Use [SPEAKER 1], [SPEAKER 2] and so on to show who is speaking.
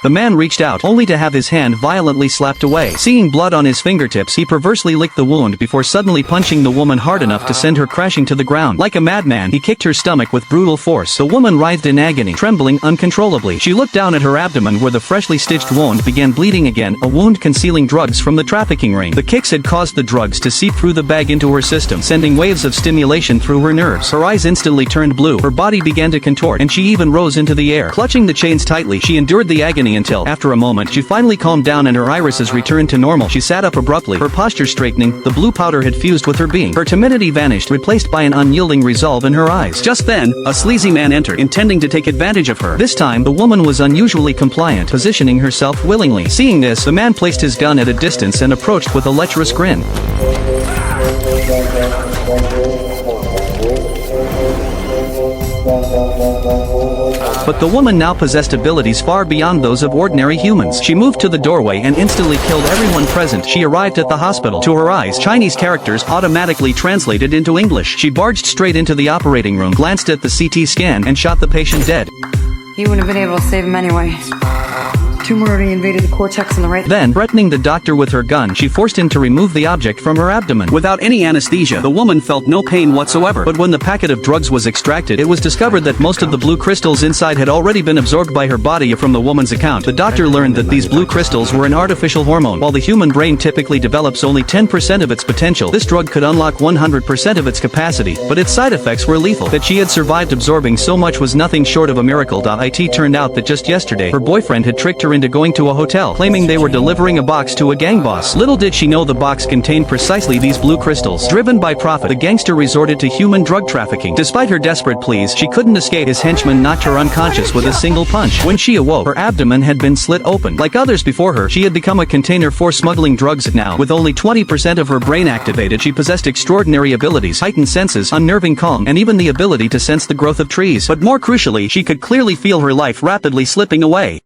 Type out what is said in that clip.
[SPEAKER 1] The man reached out, only to have his hand violently slapped away. Seeing blood on his fingertips, he perversely licked the wound before suddenly punching the woman hard enough to send her crashing to the ground. Like a madman, he kicked her stomach with brutal force. The woman writhed in agony, trembling uncontrollably. She looked down at her abdomen where the freshly stitched wound began bleeding again, a wound concealing drugs from the trafficking ring. The kicks had caused the drugs to seep through the bag into her system, sending waves of stimulation through her nerves. Her eyes instantly turned blue, her body began to contort, and she even rose into the air. Clutching the chains tightly, she endured the agony until, after a moment, she finally calmed down and her irises returned to normal. She sat up abruptly, her posture straightening. The blue powder had fused with her being. Her timidity vanished, replaced by an unyielding resolve in her eyes. Just then, a sleazy man entered, intending to take advantage of her. This time, the woman was unusually compliant, positioning herself willingly. Seeing this, the man placed his gun at a distance and approached with a lecherous grin. But the woman now possessed abilities far beyond those of ordinary humans. She moved to the doorway and instantly killed everyone present. She arrived at the hospital. To her eyes, Chinese characters automatically translated into English. She barged straight into the operating room, glanced at the CT scan, and shot the patient dead.
[SPEAKER 2] You wouldn't have been able to save him anyway. Tumor already invaded the cortex on the right.
[SPEAKER 1] Then, threatening the doctor with her gun, she forced him to remove the object from her abdomen.
[SPEAKER 3] Without any anesthesia, the woman felt no pain whatsoever.
[SPEAKER 1] But when the packet of drugs was extracted, it was discovered that most of the blue crystals inside had already been absorbed by her body from the woman's account. The doctor learned that these blue crystals were an artificial hormone. While the human brain typically develops only 10% of its potential, this drug could unlock 100% of its capacity, but its side effects were lethal. That she had survived absorbing so much was nothing short of a miracle. It turned out that just yesterday, her boyfriend had tricked her into going to a hotel, claiming they were delivering a box to a gang boss. Little did she know the box contained precisely these blue crystals. Driven by profit, the gangster resorted to human drug trafficking. Despite her desperate pleas, she couldn't escape. His henchman knocked her unconscious with a single punch. When she awoke, her abdomen had been slit open. Like others before her, she had become a container for smuggling drugs. Now, with only 20% of her brain activated, she possessed extraordinary abilities, heightened senses, unnerving calm, and even the ability to sense the growth of trees. But more crucially, she could clearly feel her life rapidly slipping away.